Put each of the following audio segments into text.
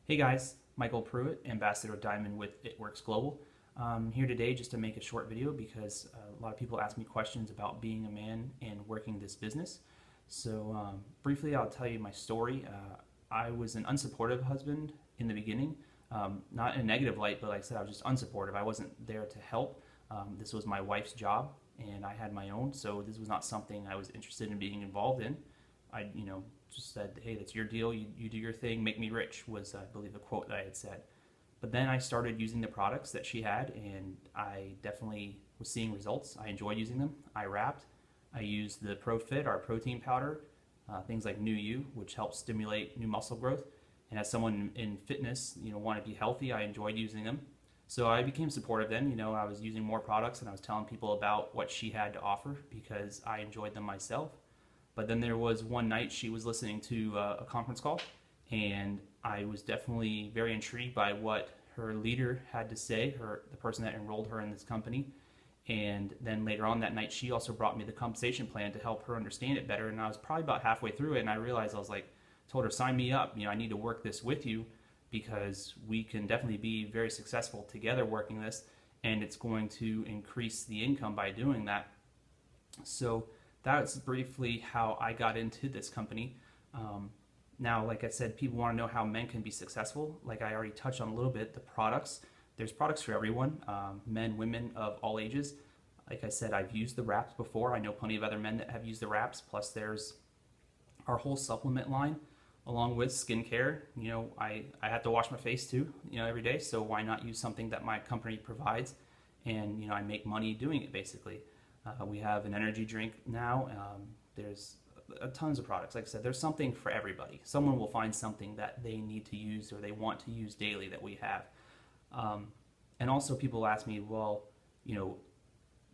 Hey guys, Michael Pruitt, Ambassador Diamond with ItWorks Global. I'm here today just to make a short video because a lot of people ask me questions about being a man and working this business. So briefly, I'll tell you my story. I was an unsupportive husband in the beginning, not in a negative light, but like I said, I was just unsupportive. I wasn't there to help. This was my wife's job, and I had my own, so this was not something I was interested in being involved in. I, just said, hey, that's your deal. You do your thing, make me rich, was, I believe, the quote that I had said. But then I started using the products that she had, and I definitely was seeing results. I enjoyed using them. I wrapped. I used the ProFit, our protein powder, things like New You, which helps stimulate new muscle growth. And as someone in fitness, want to be healthy, I enjoyed using them. So I became supportive then. I was using more products, and I was telling people about what she had to offer because I enjoyed them myself. But then there was one night she was listening to a conference call, and I was definitely very intrigued by what her leader had to say, the person that enrolled her in this company. And then later on that night, she also brought me the compensation plan to help her understand it better. And I was probably about halfway through it, and I realized told her, sign me up. I need to work this with you because we can definitely be very successful together working this, and it's going to increase the income by doing that. So that's briefly how I got into this company. Now, like I said, people want to know how men can be successful. Like I already touched on a little bit, the products. There's products for everyone, men, women of all ages. Like I said, I've used the wraps before. I know plenty of other men that have used the wraps. Plus there's our whole supplement line along with skincare. I have to wash my face too, every day. So why not use something that my company provides? And, I make money doing it basically. We have an energy drink now. There's tons of products. Like I said, there's something for everybody. Someone will find something that they need to use or they want to use daily that we have. And also people ask me, well,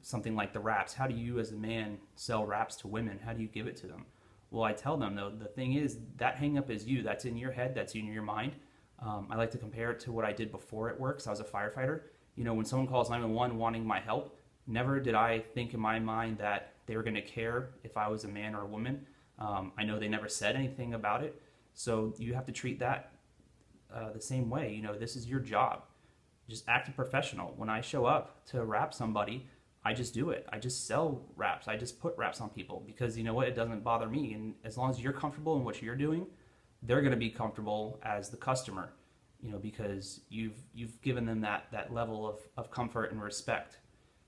something like the wraps, how do you as a man sell wraps to women? How do you give it to them? Well, I tell them though, the thing is that hang up is you. That's in your head. That's in your mind. I like to compare it to what I did before ItWorks. I was a firefighter. When someone calls 911 wanting my help, never did I think in my mind that they were going to care if I was a man or a woman. I know they never said anything about it. So you have to treat that the same way. This is your job. Just act a professional. When I show up to wrap somebody, I just do it. I just sell wraps. I just put wraps on people because you know what? It doesn't bother me. And as long as you're comfortable in what you're doing, they're going to be comfortable as the customer, because you've given them that level of comfort and respect.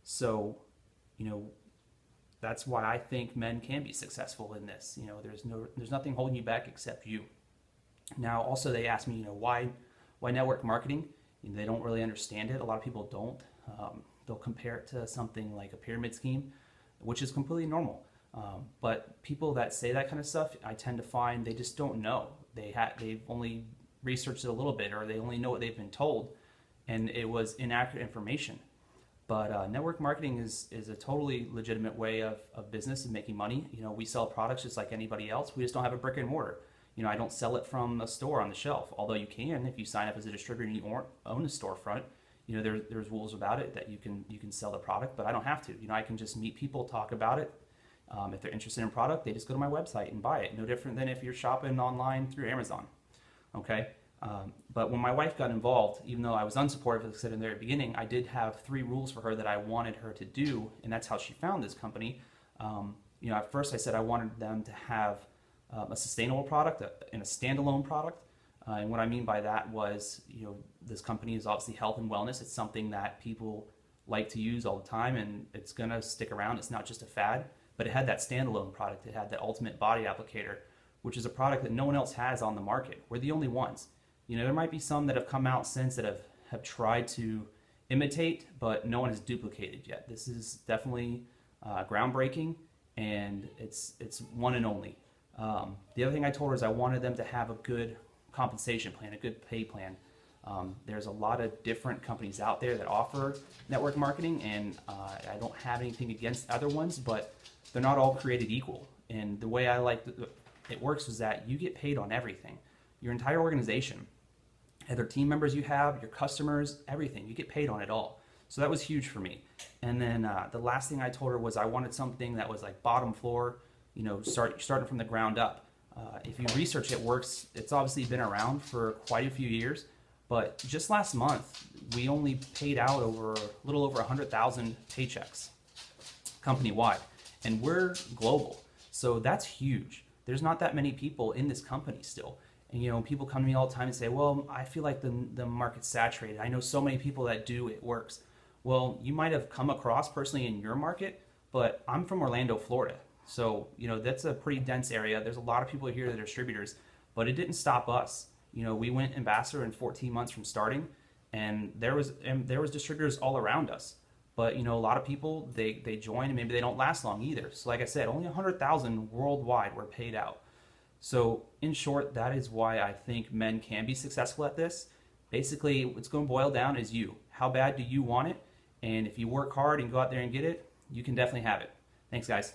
So, that's why I think men can be successful in this. There's nothing holding you back except you. Now, also they ask me, why network marketing? They don't really understand it. A lot of people don't. They'll compare it to something like a pyramid scheme, which is completely normal. But people that say that kind of stuff, I tend to find they just don't know. They've only researched it a little bit, or they only know what they've been told, and it was inaccurate information. But network marketing is a totally legitimate way of business and making money. We sell products just like anybody else. We just don't have a brick and mortar. I don't sell it from a store on the shelf, although you can if you sign up as a distributor and you own a storefront. There's rules about it that you can sell the product, but I don't have to. I can just meet people, talk about it. If they're interested in product, they just go to my website and buy it. No different than if you're shopping online through Amazon. Okay. But when my wife got involved, even though I was unsupportive, as I said in the very beginning, I did have 3 rules for her that I wanted her to do, and that's how she found this company. At first I said I wanted them to have a sustainable product and a standalone product. And what I mean by that was, this company is obviously health and wellness. It's something that people like to use all the time, and it's going to stick around. It's not just a fad, but it had that standalone product. It had the ultimate body applicator, which is a product that no one else has on the market. We're the only ones. There might be some that have come out since that have tried to imitate, but no one has duplicated yet. This is definitely groundbreaking, and it's one and only. The other thing I told her is I wanted them to have a good compensation plan, a good pay plan. There's a lot of different companies out there that offer network marketing, and I don't have anything against other ones, but they're not all created equal. And the way I like it works is that you get paid on everything. Your entire organization, other team members you have, your customers, everything, you get paid on it all. So that was huge for me. And then the last thing I told her was I wanted something that was like bottom floor, starting from the ground up. If you research ItWorks, it's obviously been around for quite a few years, but just last month, we only paid out a little over 100,000 paychecks company-wide, and we're global. So that's huge. There's not that many people in this company still. And people come to me all the time and say, well, I feel like the market's saturated. I know so many people that do ItWorks. Well, you might have come across personally in your market, but I'm from Orlando, Florida. So, that's a pretty dense area. There's a lot of people here that are distributors, but it didn't stop us. We went ambassador in 14 months from starting, and there was distributors all around us. But, a lot of people, they join and maybe they don't last long either. So like I said, only 100,000 worldwide were paid out. So in short, that is why I think men can be successful at this. Basically, what's going to boil down is you. How bad do you want it? And if you work hard and go out there and get it, you can definitely have it. Thanks, guys.